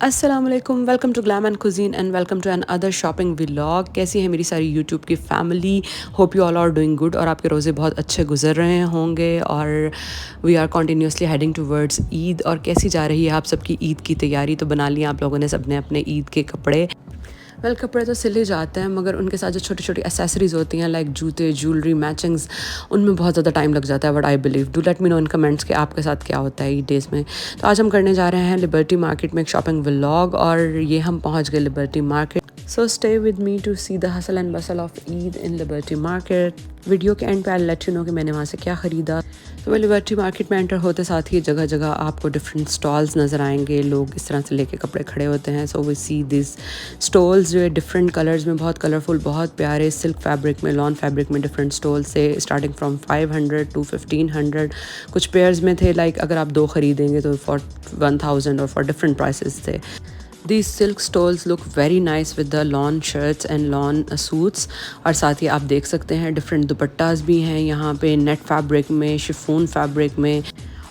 अस्सलाम वालेकुम, welcome to glam and cuisine and welcome to another shopping vlog. कैसी है मेरी सारी यूट्यूब की family? Hope you all are doing good और आपके रोज़े बहुत अच्छे गुजर रहे होंगे। और we are continuously heading towards Eid. और कैसी जा रही है आप सबकी ईद की तैयारी? तो बना लिया आप लोगों ने सबने अपने ईद के कपड़े? वेल, कपड़े तो सिले जाते हैं मगर उनके साथ जो छोटी छोटी एसेसरीज होती हैं लाइक जूते, ज्वेलरी, मैचिंग्स, उनमें बहुत ज़्यादा टाइम लग जाता है। But I believe, do let me know in comments कि आपके साथ क्या होता है ईद डेज़ में। तो आज हम करने जा रहे हैं लिबर्टी मार्केट में एक शॉपिंग व्लॉग, और ये हम पहुंच गए Liberty Market. So stay with me to see the hustle and bustle of Eid in liberty Market. Video के एंड पे आई लेट यू नो कि मैंने वहाँ से क्या ख़रीदा। तो वह लिबर्टी मार्केट में एंटर होते साथ ही जगह जगह आपको डिफरेंट स्टॉल्स नज़र आएंगे। लोग इस तरह से लेके कपड़े खड़े होते हैं। So we see this stalls जो है डिफरेंट कलर्स में, बहुत कलरफुल, बहुत प्यारे, सिल्क फैब्रिक में, लॉन फैब्रिक में, डिफरेंट स्टॉल्स से स्टार्टिंग फ्रॉम 500 टू 1500। कुछ पेयर्स में थे, लाइक अगर आप 2 ख़रीदेंगे तो फॉर 1000 और फॉर डिफरेंट प्राइसेस थे। These silk stalls look very nice with the lawn shirts and lawn suits। और साथ ही आप देख सकते हैं डिफरेंट दुपट्टास भी हैं यहाँ पे, नेट फैब्रिक में, शिफॉन फैब्रिक में।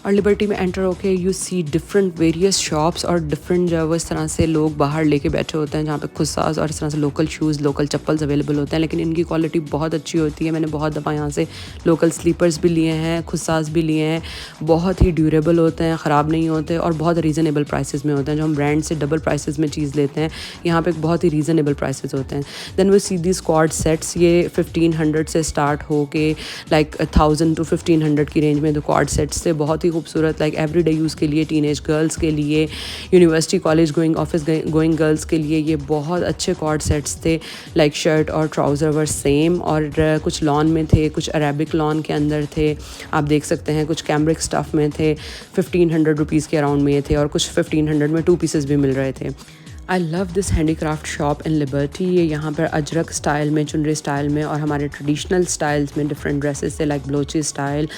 और लिबर्टी में एंटर होके you see different various shops और डिफरेंट जो है वो इस तरह से लोग बाहर लेके बैठे होते हैं, जहाँ पे खुस्सास और इस तरह से local shoes, local chappals available होते हैं। लेकिन इनकी क्वालिटी बहुत अच्छी होती है। मैंने बहुत दफ़ा यहाँ से लोकल स्लीपर्स भी लिए हैं, खुस्सास भी लिए हैं। बहुत ही ड्यूरेबल होते हैं, ख़राब नहीं होते और बहुत रीज़नेबल प्राइसेस में होते हैं। जो हम ब्रांड से डबल प्राइसेस में चीज़ लेते हैं, यहाँ पे बहुत ही रीज़नेबल प्राइसेस होते हैं। Then we see the squad sets. ये 1500 से स्टार्ट हो के लाइक 1000 टू 1500 की रेंज में क्वाड सेट्स से बहुत ही खूबसूरत, लाइक एवरीडे यूज़ के लिए, टीनेज गर्ल्स के लिए, university college going, office going girls के लिए ये बहुत अच्छे कॉर्ड सेट्स थे। लाइक शर्ट और ट्राउज़र वर सेम, और कुछ लॉन में थे, कुछ अरेबिक लॉन के अंदर थे, आप देख सकते हैं, कुछ कैम्ब्रिक स्टफ़ में थे। 1500 रुपीज़ के अराउंड में ये थे और कुछ 1500 में 2 पीसेस भी मिल रहे थे। I love this handicraft shop in liberty. ये यहाँ पर अजरक स्टाइल में, चुनरी स्टाइल में और हमारे ट्रेडिशनल स्टाइल्स में डिफरेंट ड्रेसेस थे, लाइक ब्लोची स्टाइल।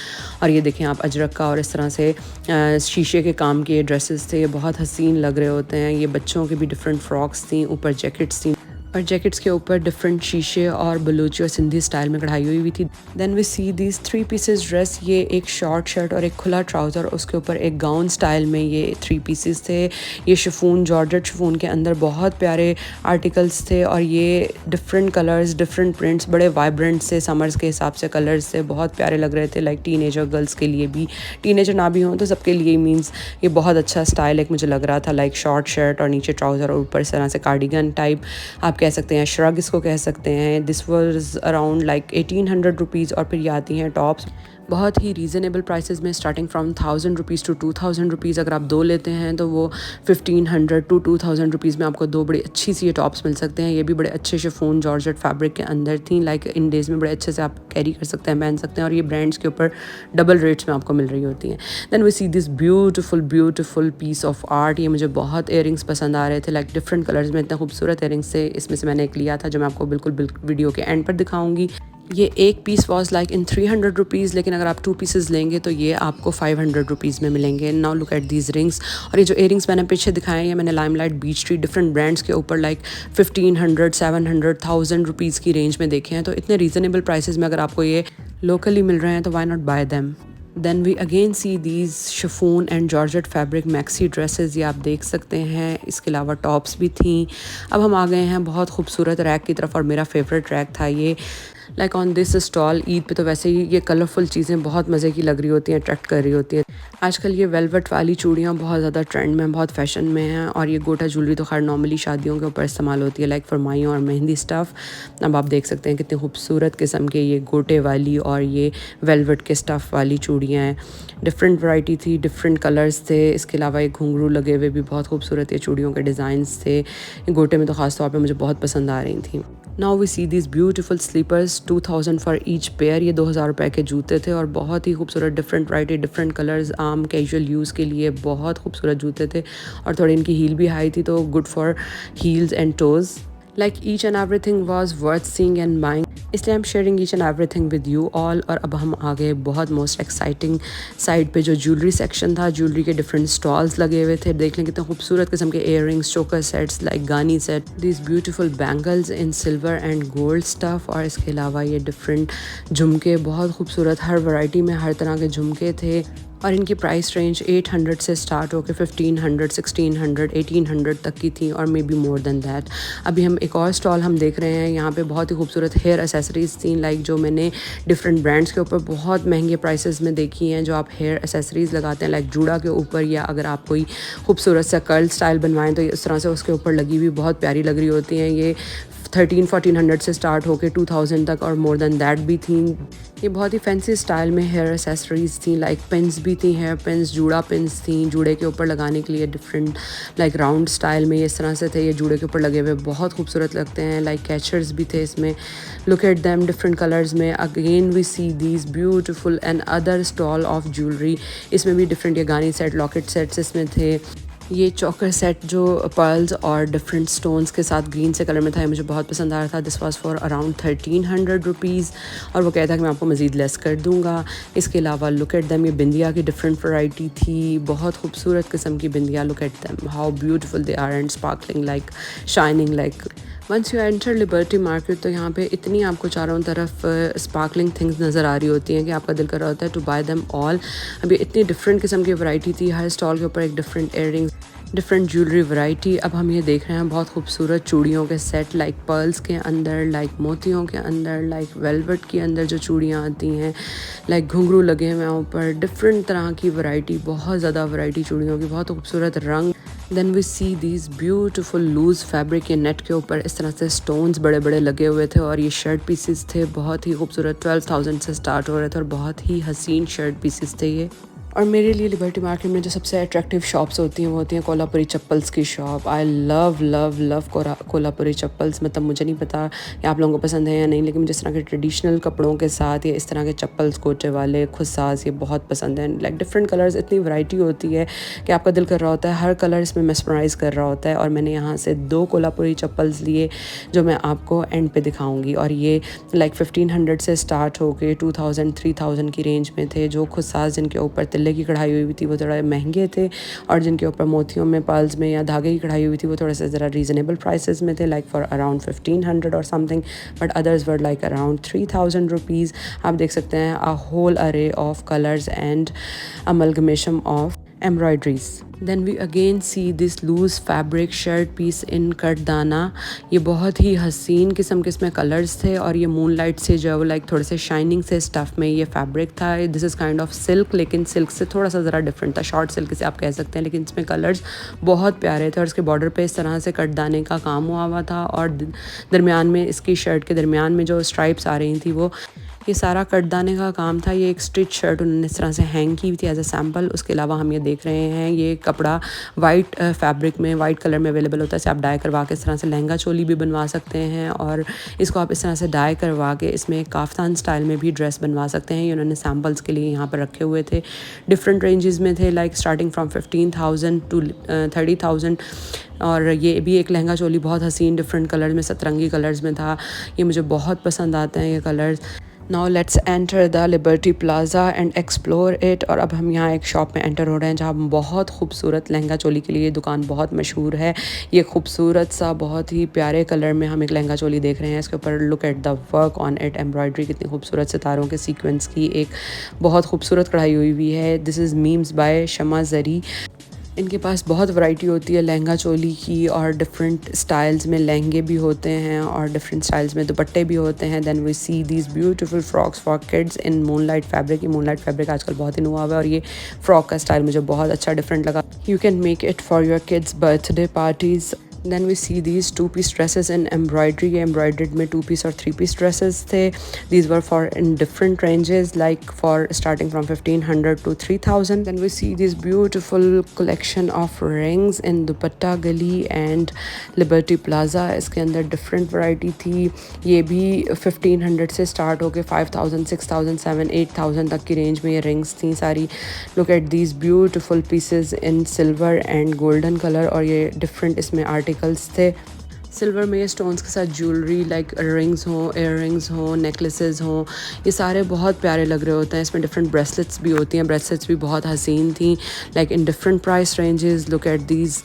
और ये देखें आप, अजरक का और इस तरह से शीशे के काम के ड्रेसेस थे। ये बहुत हसीन लग रहे होते हैं। ये बच्चों की भी डिफरेंट फ्रॉक्स थी, ऊपर जैकेट्स थी और जैकेट्स के ऊपर डिफरेंट शीशे और बलूची और सिंधी स्टाइल में कढ़ाई हुई थी। Then we see these 3 pieces dress. ये एक शॉर्ट शर्ट और एक खुला ट्राउज़र, उसके ऊपर एक गाउन स्टाइल में ये 3 पीसेस थे। ये शिफॉन, जॉर्जेट शिफॉन के अंदर बहुत प्यारे आर्टिकल्स थे और ये डिफरेंट कलर्स, डिफरेंट प्रिंट्स, बड़े वाइब्रेंट से, समर्स के हिसाब से कलर्स से बहुत प्यारे लग रहे थे। लाइक टीनेजर गर्ल्स के लिए भी, टीनेजर ना भी हों तो सबके लिए मीन्स ये बहुत अच्छा स्टाइल एक मुझे लग रहा था। लाइक शॉर्ट शर्ट और नीचे ट्राउज़र और ऊपर इस तरह से कार्डिगन टाइप आप कह सकते हैं, श्रग इसको कह सकते हैं। This was around like 1800 rupees. और फिर ये आती हैं टॉप्स, बहुत ही रीज़नेबल प्राइसेस में, starting from 1000 rupees to 2000 rupees. अगर आप 2 लेते हैं तो वो 1500 टू 2000 रुपीज़ में आपको 2 बड़ी अच्छी सी ये टॉप्स मिल सकते हैं। ये भी बड़े अच्छे शिफॉन जॉर्जेट फैब्रिक के अंदर थी। लाइक इन डेज़ में बड़े अच्छे से आप कैरी कर सकते हैं, पहन सकते हैं, और ये ब्रांड्स के ऊपर डबल रेट्स में आपको मिल रही होती हैं। Then we see this beautiful piece of art. ये मुझे बहुत इयरिंग्स पसंद आ रहे थे, लाइक डिफरेंट कलर्स में, इतने खूबसूरत इयरिंग्स से। इसमें से मैंने एक लिया था जो मैं आपको बिल्कुल वीडियो के एंड पर दिखाऊंगी। ये एक piece was like in 300 rupees, लेकिन अगर आप 2 पीसेस लेंगे तो ये आपको 500 रुपीज़ में मिलेंगे। Now look at these rings. और ये जो इयरिंग्स मैंने पीछे दिखाए हैं, मैंने लाइमलाइट, बीच स्ट्रीट, डिफरेंट ब्रांड्स के ऊपर लाइक 1500, 700, 1000 रुपीज़ की रेंज में देखे हैं। तो इतने रीज़नेबल प्राइसेस में अगर आपको ये लोकली मिल रहे हैं तो why not buy them. Then we again see these chiffon and georgette fabric maxi dresses, ये आप देख सकते हैं। इसके अलावा टॉप्स भी थी। अब हम आ गए हैं बहुत खूबसूरत रैक की तरफ, और मेरा फेवरेट रैक था ये। Like on this stall, Eid पे तो वैसे ही ये कलरफुल चीज़ें बहुत मज़े की लग रही होती हैं, अट्रैक्ट कर रही होती हैं। आजकल ये वेलवेट वाली चूड़ियाँ बहुत ज़्यादा ट्रेंड में, बहुत फैशन में हैं। और ये गोटा ज्वेलरी तो खैर नॉर्मली शादियों के ऊपर इस्तेमाल होती है, लाइक फरमाइयों और मेहंदी स्टफ़। अब आप देख सकते हैं कितनी खूबसूरत किस्म के ये गोटे वाली और ये वेलवेट के स्टफ़ वाली चूड़ियाँ हैं। डिफरेंट वैरायटी थी, डिफरेंट कलर्स थे। इसके अलावा ये घुंघरू लगे हुए भी बहुत खूबसूरत ये चूड़ियों के डिज़ाइंस थे। गोटे में तो ख़ास तौर पे मुझे बहुत पसंद आ रही थी। Now we see this beautiful slippers, 2000 for each pair. ये 2000 रुपये के जूते थे और बहुत ही खूबसूरत, डिफरेंट वैरायटी, डिफरेंट कलर्स, आम कैजुअल यूज़ के लिए बहुत खूबसूरत जूते थे। और थोड़ी इनकी हील भी हाई थी, तो good for heels and toes. Like each and everything was worth seeing and buying, इसलिए I am sharing each and everything with you all. और अब हम आ गए बहुत मोस्ट एक्साइटिंग साइड पे, जो ज्वेलरी सेक्शन था। ज्वेलरी के डिफरेंट स्टॉल्स लगे हुए थे। देख लें कितने खूबसूरत किस्म के इयर रिंग्स, चोकर सेट्स, लाइक गानी set, this beautiful bangles in silver and gold stuff. और इसके अलावा ये डिफरेंट झुमके, बहुत खूबसूरत, हर वैरायटी में हर तरह के झुमके थे। और इनकी प्राइस रेंज 800 से स्टार्ट होकर 1500, 1600, 1800 तक की थी और may be more than that. अभी हम एक और स्टॉल हम देख रहे हैं, यहाँ पे बहुत ही खूबसूरत हेयर एसेसरीज़ थी, लाइक जो मैंने डिफरेंट ब्रांड्स के ऊपर बहुत महंगे प्राइसेस में देखी हैं, जो आप हेयर एसेसरीज़ लगाते हैं लाइक जूड़ा के ऊपर, या अगर आप कोई खूबसूरत सा कर्ल स्टाइल बनवाएं तो इस तरह से उसके ऊपर लगी हुई बहुत प्यारी लग रही होती हैं। ये 1300-1400 से स्टार्ट होके 2000 तक और मोर देन दैट भी थी। ये बहुत ही फैंसी स्टाइल में हेयर एसेसरीज़ थी, लाइक पिन्स भी थी, हेयर पिन्स, जूड़ा पिन्स थी, जूड़े के ऊपर लगाने के लिए डिफरेंट लाइक राउंड स्टाइल में इस तरह से थे, ये जूड़े के ऊपर लगे हुए बहुत खूबसूरत लगते हैं। लाइक कैचर्स भी थे इसमें, look at them different colours में। Again we see these beautiful and other stall of jewellery, इसमें भी डिफरेंट ये गानी सेट, लॉकेट सेट्स इसमें थे। ये चोकर सेट जो पर्ल्स और डिफरेंट स्टोन्स के साथ ग्रीन से कलर में था, ये मुझे बहुत पसंद आ रहा था। This was for around 1300 rupees और वो कहता है कि मैं आपको मज़ीद लेस कर दूंगा। इसके अलावा लुक एट दैम, ये बिंदिया की डिफरेंट वैरायटी थी, बहुत खूबसूरत किस्म की बिंदिया। Look at them how beautiful they are and sparkling like shining like. Once you enter Liberty market तो यहाँ पे इतनी आपको चारों तरफ स्पार्कलिंग थिंग्स नज़र आ रही होती हैं कि आपका दिल कर रहा होता है टू बाय देम ऑल। अभी इतनी डिफरेंट किस्म की वैरायटी थी, हर स्टॉल के ऊपर एक different earrings, different jewellery variety. अब हम ये देख रहे हैं बहुत खूबसूरत चूड़ियों के सेट, लाइक पर्ल्स के अंदर, लाइक मोतियों के अंदर, लाइक वेलवेट के अंदर जो चूड़ियाँ आती हैं, लाइक घुंघरू लगे हुए हैं ऊपर, डिफरेंट तरह की वैरायटी, बहुत ज़्यादा वैरायटी चूड़ियों की, बहुत खूबसूरत रंग। Then we see these beautiful loose fabric के नेट के ऊपर इस तरह से स्टोन्स बड़े बड़े लगे हुए थे और ये शर्ट पीसेस थे, बहुत ही खूबसूरत। 12,000 से स्टार्ट हो रहे थे और बहुत ही हसीन शर्ट पीसेस थे ये। और मेरे लिए लिबर्टी मार्केट में जो सबसे अट्रैक्टिव शॉप्स होती हैं वो होती हैं कोल्हापुरी चप्पल्स की shop. I love love love Kolhapuri chappals. मतलब मुझे नहीं पता कि आप लोगों को पसंद है या नहीं, लेकिन मुझे इस तरह के ट्रेडिशनल कपड़ों के साथ या इस तरह के चप्पल्स कोटे वाले खुसास ये बहुत पसंद हैं। लाइक डिफरेंट कलर्स, इतनी वैरायटी होती है कि आपका दिल कर रहा होता है, हर कलर इसमें मेस्मराइज़ कर रहा होता है। और मैंने यहाँ से 2 कोल्हापुरी चप्पल्स लिए जो मैं आपको एंड पे दिखाऊंगी, और ये लाइक 1500 से स्टार्ट होके 2000-3000 की रेंज में थे। जो खुसास जिनके ऊपर तिल्ले की कढ़ाई हुई थी वो थोड़ा महंगे थे, और जिनके ऊपर मोतियों में पर्ल्स में या धागे की कढ़ाई हुई थी वो थोड़े से ज़रा रीज़नेबल प्राइसेस में थे, लाइक फॉर अराउंड 1500 और something, but others were like around 3000 rupees. आप देख सकते हैं अ होल अरे of colours and amalgamation of embroideries. Then we again see this loose fabric shirt piece in कटदाना। ये बहुत ही हसीन किस्म के इसमें कलर्स थे और ये मूनलाइट से जो है वो लाइक थोड़े से शाइनिंग से स्टफ़ में ये फैब्रिक था। This is kind of silk, लेकिन सिल्क से थोड़ा सा ज़रा डिफरेंट था, शॉर्ट सिल्क से आप कह सकते हैं, लेकिन इसमें कलर्स बहुत प्यारे थे और इसके बॉर्डर पे इस तरह से कटदाने का काम हुआ था और दरमियान में इसकी शर्ट के दरमियान में जो स्ट्राइप्स आ रही थी वो ये सारा कटदाने का काम था। ये एक स्टिच शर्ट उन्होंने इस तरह से हैंग की हुई थी एज अ सैम्पल। उसके अलावा हम ये देख रहे हैं ये कपड़ा वाइट फैब्रिक में, वाइट कलर में अवेलेबल होता है। इसे आप डाई करवा के इस तरह से लहंगा चोली भी बनवा सकते हैं और इसको आप इस तरह से डाई करवा के इसमें काफ्तान स्टाइल में भी ड्रेस बनवा सकते हैं। ये उन्होंने सैम्पल्स के लिए यहाँ पर रखे हुए थे, डिफरेंट रेंजेस में थे, लाइक स्टार्टिंग फ्रॉम 15,000 टू 30,000। और ये भी एक लहंगा चोली बहुत हसीन डिफरेंट कलर्स में, सतरंगी कलर्स में था। ये मुझे बहुत पसंद आते हैं ये colours. Now let's enter the liberty plaza and explore it. और अब हम यहाँ एक शॉप में एंटर हो रहे हैं जहाँ बहुत खूबसूरत लहंगा चोली के लिए ये दुकान बहुत मशहूर है। ये खूबसूरत सा बहुत ही प्यारे कलर में हम एक लहंगा चोली देख रहे हैं। इसके ऊपर look at the work on it, embroidery कितनी खूबसूरत सितारों के सीक्वेंस की एक बहुत खूबसूरत कढ़ाई हुई है। दिस इज़ मीम्स बाय शमा जरी। इनके पास बहुत वैरायटी होती है लहंगा चोली की और डिफरेंट स्टाइल्स में लहंगे भी होते हैं और डिफरेंट स्टाइल्स में दुपट्टे भी होते हैं। Then we see these beautiful frocks for kids in moonlight fabric. ये मूनलाइट फैब्रिक आजकल बहुत ही हुआ हुआ है और ये फ्रॉक का स्टाइल मुझे बहुत अच्छा डिफरेंट लगा। You can make it for your kids birthday parties. Then we see these 2-piece dresses in embroidery. Embroidered में 2-piece और 3-piece dresses थे. These were for in different ranges, like for starting from 1500 to 3000. Then we see this beautiful collection of rings in Dupatta Gali and Liberty Plaza. इसके अंदर different variety थी. ये भी 1500 से start होके 5000, 6000, 7, 8000 तक की range में ये rings थी सारी. Look at these beautiful pieces in silver and golden color और ये different इसमें articles थे। सिल्वर में ये स्टोन्स के साथ ज्वेलरी लाइक रिंग्स हों, एयर रिंग्स हों, नेकलेसेस हों, ये सारे बहुत प्यारे लग रहे होते हैं। इसमें डिफरेंट ब्रेसलेट्स भी होती हैं, ब्रेसलेट्स भी बहुत हसीन थी, like in different price ranges. Look at these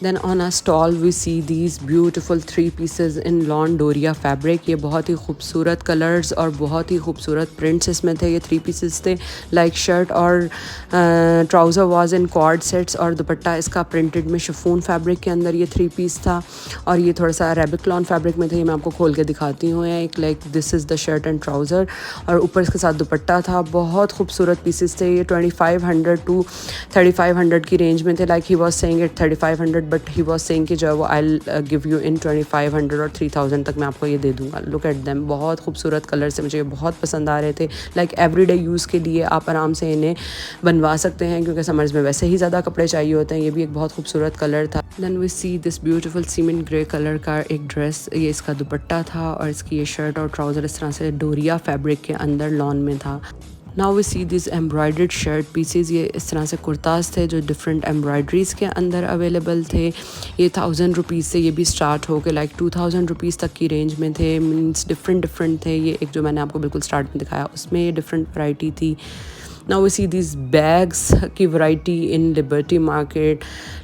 then on a stall we see these beautiful 3 pieces in lawn डोरिया फैब्रिक। ये बहुत ही खूबसूरत कलर्स और बहुत ही खूबसूरत प्रिंट्स इसमें थे। ये 3 पीसेस थे, लाइक शर्ट और trouser was in quad sets और दुपट्टा इसका प्रिंटेड में शिफॉन फैब्रिक के अंदर ये 3 पीस था। और ये थोड़ा सा अरेबिक लॉन फैब्रिक में थे। ये मैं आपको खोल के दिखाती हूँ। एक like this is the shirt and trouser और ऊपर इसके साथ दुपट्टा था। बहुत खूबसूरत पीसेस थे ये। 2500 टू 3500 की रेंज में थे। Like he was saying it 3500 but he was saying कि जो है वो आई गिव यू इन 2500 और 3000 तक मैं आपको ये दे दूँगा। लुक एट देम, बहुत खूबसूरत कलर से मुझे ये बहुत पसंद आ रहे थे। लाइक एवरीडे यूज़ के लिए आप आराम से इन्हें बनवा सकते हैं क्योंकि समर्स में वैसे ही ज़्यादा कपड़े चाहिए होते हैं। ये भी एक बहुत खूबसूरत कलर था। Then we see this beautiful cement grey colour का एक ड्रेस, ये इसका दुपट्टा था और इसकी ये शर्ट और ट्राउज़र इस तरह से डोरिया फैब्रिक के अंदर लॉन में था। Now we see this embroidered shirt pieces. ये इस तरह से कुर्ताज़ थे जो डिफरेंट एम्ब्रॉयडरीज़ के अंदर अवेलेबल थे। ये 1000 रुपीज़ से ये भी स्टार्ट हो के लाइक 2000 रुपीज़ तक की रेंज में थे। मीन्स डिफरेंट थे। ये एक जो मैंने आपको बिल्कुल स्टार्ट में दिखाया उसमें ये डिफरेंट वैरायटी थी। Now we see this bags की variety in liberty market.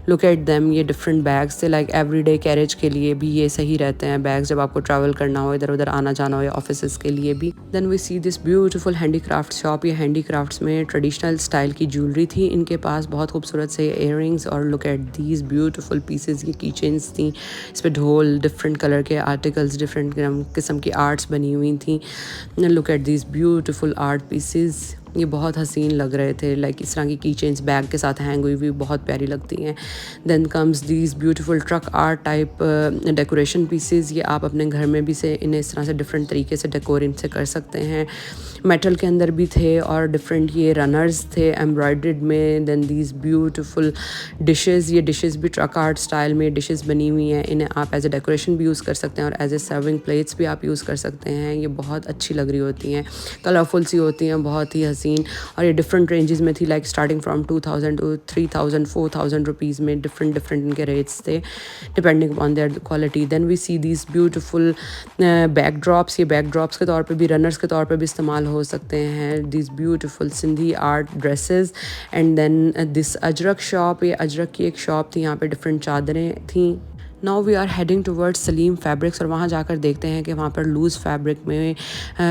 Look at them, ये डिफरेंट बैग्स थे। लाइक एवरीडे कैरेज के लिए भी ये सही रहते हैं बैग्स, जब आपको ट्रैवल करना हो, इधर उधर आना जाना हो या ऑफिस के लिए भी। Then we see this beautiful handicraft shop. ये हैंडीक्राफ्ट्स में ट्रेडिशनल स्टाइल की ज्वेलरी थी इनके पास, बहुत खूबसूरत से इयररिंग्स। और look at these beautiful pieces, ये की चेन्स थी, इस पर ढोल, डिफरेंट कलर के आर्टिकल्स, डिफरेंट किस्म की आर्ट्स बनी हुई थी। Look at these beautiful art pieces, ये बहुत हसीन लग रहे थे। लाइक इस तरह की की चेन्स बैग के साथ हैंग हुई हुई बहुत प्यारी लगती हैं। Then comes these beautiful truck art type decoration pieces. ये आप अपने घर में भी से इन्हें इस तरह से डिफरेंट तरीके से डेकोर इनसे कर सकते हैं। मेटल के अंदर भी थे और डिफरेंट ये रनर्स थे एम्ब्रॉयडर्ड में। देन दीज ब्यूटीफुल डिशेस, ये डिशेस भी ट्रक आर्ट स्टाइल में डिशेस बनी हुई हैं। इन्हें आप एज ए डेकोरेशन भी यूज़ कर सकते हैं और एज ए सर्विंग प्लेट्स भी आप यूज़ कर सकते हैं। ये बहुत अच्छी लग रही होती हैं, कलरफुल सी होती हैं, बहुत ही हसीन। और ये डिफरेंट रेंजेस में थी, like starting from 2000 to 3000 4000 rupees में डिफरेंट इनके रेट्स थे depending upon their quality. Then we see these beautiful backdrops. ये बैक ड्रॉप्स के तौर पे भी, रनर्स के तौर पे भी इस्तेमाल हो सकते हैं। These beautiful Sindhi art dresses. And then this ajrak shop, ये अजरक की एक शॉप थी, यहाँ पे डिफरेंट चादरें थी। Now we are heading towards Saleem fabrics और वहाँ जाकर देखते हैं कि वहाँ पर लूज़ फैब्रिक में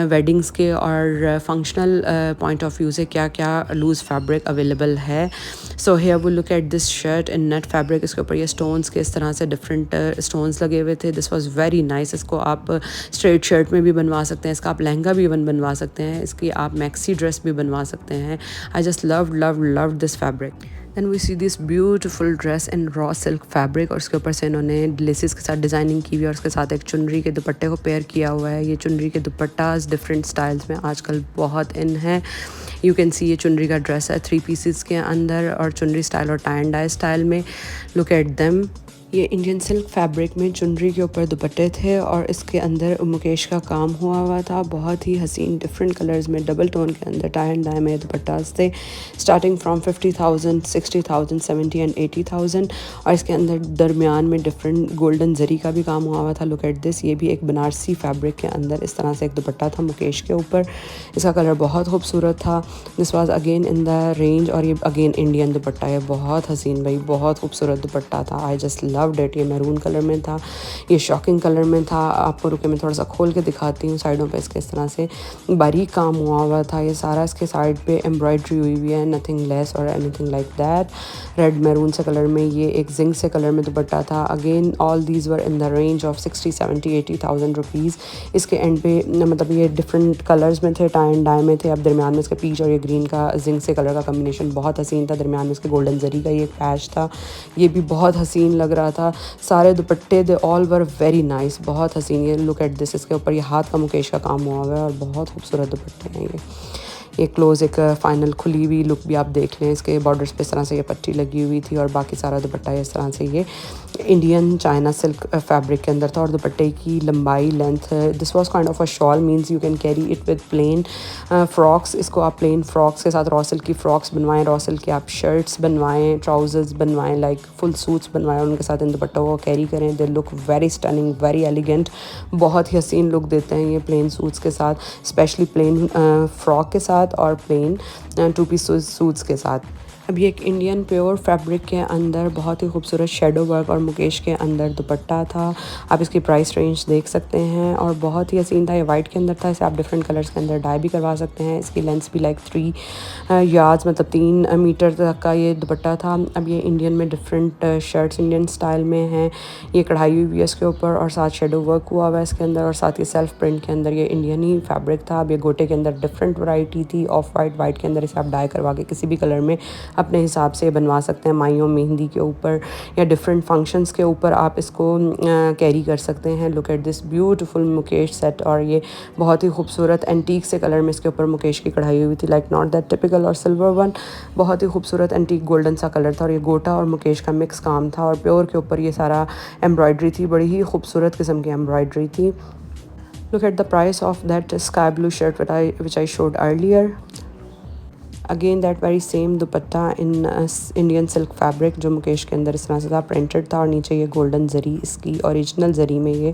वेडिंग्स के और फंक्शनल पॉइंट ऑफ व्यू से क्या क्या लूज़ फैब्रिक अवेलेबल है। So here we look at this shirt in net fabric. इसके ऊपर ये स्टोन्स के इस तरह से डिफरेंट स्टोन्स लगे हुए थे। This was very nice. इसको आप स्ट्रेट शर्ट में भी बनवा सकते हैं, इसका आप लहंगा भी इवन बनवा सकते हैं, इसकी आप मैक्सी ड्रेस भी बनवा सकते हैं। I just love this fabric. Then we see this beautiful dress in raw silk fabric और उसके ऊपर से इन्होंने लेसेस के साथ डिज़ाइनिंग की हुई है और उसके साथ एक चुनरी के दुपट्टे को पेयर किया हुआ है। ये चुनरी के दुपट्टास डिफरेंट स्टाइल्स में आजकल बहुत इन है। यू कैन सी ये चुनरी का ड्रेस है 3 पीसेस के अंदर और चुनरी स्टाइल और टाई एंड डाई स्टाइल में। लुक एट देम, ये इंडियन सिल्क फैब्रिक में चुनरी के ऊपर दुपट्टे थे और इसके अंदर मुकेश का काम हुआ था। बहुत ही हसीन डिफरेंट कलर्स में डबल टोन के अंदर टाई एंड डाई में दुपट्टास थे, स्टार्टिंग फ्रॉम 50,000 60,000 70 एंड 80,000 और इसके अंदर दरमियान में डिफरेंट गोल्डन जरी का भी काम हुआ था। लुक एट दिस, ये भी एक बनारसी फैब्रिक के अंदर इस तरह से एक दुपट्टा था मुकेश के ऊपर। इसका कलर बहुत खूबसूरत था। This was again in the range और ये अगेन इंडियन दुपट्टा है, बहुत हसीन भाई, बहुत खूबसूरत दुपट्टा था। I just loved it. ये मैरून कलर में था, ये शॉकिंग कलर में था। आपको रुके मैं थोड़ा सा खोल के दिखाती हूँ। साइडों पे इसके इस तरह से बारीक काम हुआ था। ये सारा इसके साइड पे एम्ब्रॉयडरी हुई हुई है, नथिंग लेस और anything like that. Red maroon से कलर में, ये एक जिंक से कलर में दुपट्टा था। Again all these were in the range of 60 70 80,000 rupees. इसके एंड पे मतलब ये डिफरेंट कलर्स में थे, टाई एंड डाई में थे। अब दरमियान में इसके पीच और ये ग्रीन का जिंक से कलर का कम्बिनेशन बहुत हसीन था। दरमियान में इसके गोल्डन जरी का ये एक पैच था, ये भी बहुत हसीन लग रहा था। सारे दुपट्टे they all were very nice, बहुत हसीन। ये लुक एट दिस, इसके ऊपर ये हाथ का मुकेश का काम हुआ हुआ है और बहुत खूबसूरत दुपट्टे हैं ये क्लोज एक फाइनल खुली हुई लुक भी आप देख लें। इसके बॉर्डर्स पे इस तरह से ये पट्टी लगी हुई थी और बाकी सारा दुपट्टा इस तरह से ये इंडियन चाइना सिल्क फैब्रिक के अंदर था। और दुपट्टे की लंबाई length, this was kind of a shawl, means you can carry it with plain frocks. इसको आप प्लेन फ्रॉक्स के साथ रॉ सिल्क की फ्रॉक्स बनवाएं, रॉ सिल्क के आप शर्ट्स बनवाएं, ट्राउजर्स बनवाएं, लाइक फुल सूट्स बनवाएं और उनके साथ इन दुपट्टों को कैरी करें। They look very stunning, very elegant, बहुत ही हसीन लुक देते हैं ये प्लेन सूट्स के साथ, स्पेशली प्लेन फ्रॉक के साथ और प्लेन 2 पीस सूट्स के साथ। अब ये एक इंडियन प्योर फैब्रिक के अंदर बहुत ही खूबसूरत शेडो वर्क और मुकेश के अंदर दुपट्टा था। आप इसकी प्राइस रेंज देख सकते हैं और बहुत ही हसीन था। ये वाइट के अंदर था, इसे आप डिफरेंट कलर्स के अंदर डाई भी करवा सकते हैं। इसकी लेंथ भी लाइक 3 यार्ड्स मतलब 3 मीटर तक का ये दुपट्टा था। अब ये इंडियन में डिफरेंट शर्ट्स इंडियन स्टाइल में हैं। ये कढ़ाई हुई है इसके ऊपर और साथ शेडो वर्क हुआ हुआ है इसके अंदर और साथ ही सेल्फ प्रिंट के अंदर ये इंडियन ही फैब्रिक था। अब ये गोटे के अंदर डिफरेंट वैरायटी थी, ऑफ वाइट, वाइट के अंदर इसे आप डाई करवा के किसी भी कलर में अपने हिसाब से बनवा सकते हैं। माइयों मेहंदी के ऊपर या डिफरेंट फंक्शंस के ऊपर आप इसको कैरी कर सकते हैं। Look at this beautiful Mukesh set और ये बहुत ही खूबसूरत एंटीक से कलर में इसके ऊपर मुकेश की कढ़ाई हुई थी, लाइक नॉट दैट टिपिकल और सिल्वर वन। बहुत ही खूबसूरत एंटीक गोल्डन सा कलर था और ये गोटा और मुकेश का मिक्स काम था और प्योर के ऊपर ये सारा एम्ब्रॉयडरी थी, बड़ी ही खूबसूरत किस्म की एम्ब्रॉयडरी थी। Look at the price of that sky blue shirt which I showed earlier. Again that very same dupatta in Indian silk fabric जो मुकेश के अंदर इस तरह से था, प्रिंटेड था और नीचे ये गोल्डन जरी इसकी ओरिजिनल जरी में ये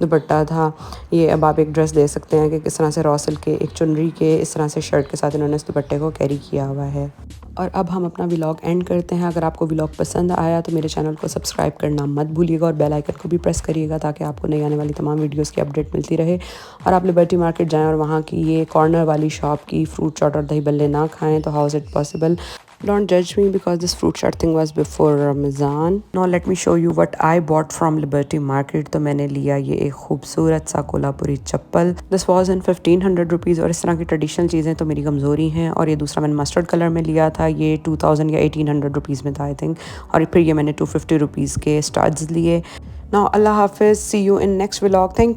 दुपट्टा था। ये अब आप एक ड्रेस दे सकते हैं कि किस तरह से रॉ सिल्क के एक चुनरी के इस तरह से शर्ट के साथ इन्होंने इस दुपट्टे को कैरी किया हुआ है। और अब हम अपना व्लॉग एंड करते हैं। अगर आपको व्लॉग पसंद आया तो मेरे चैनल को सब्सक्राइब करना मत भूलिएगा और बेल आइकन को भी प्रेस करिएगा ताकि आपको नई आने वाली तमाम वीडियोस की अपडेट मिलती रहे। और आप लिबर्टी मार्केट जाएं और वहाँ की ये कॉर्नर वाली शॉप की फ्रूट चाट और दही बल्ले ना खाएं तो how is it possible? Don't judge me because this fruit chaat thing was before Ramadan. Now let me show you what I bought from Liberty Market. तो मैंने लिया ये एक खूबसूरत सा कोल्हापुरी चप्पल। This was in 1500 रुपीज़ और इस तरह की ट्रेडिशनल चीज़ें तो मेरी कमज़ोरी हैं। और ये दूसरा मैंने मस्टर्ड कलर में लिया था, ये 2000 या 1800 रुपीज़ में था आई थिंक। और फिर ये मैंने 250 रुपीज़ के स्टड्स लिए। Now अल्लाह हाफिज़, see you in next vlog. Thank you.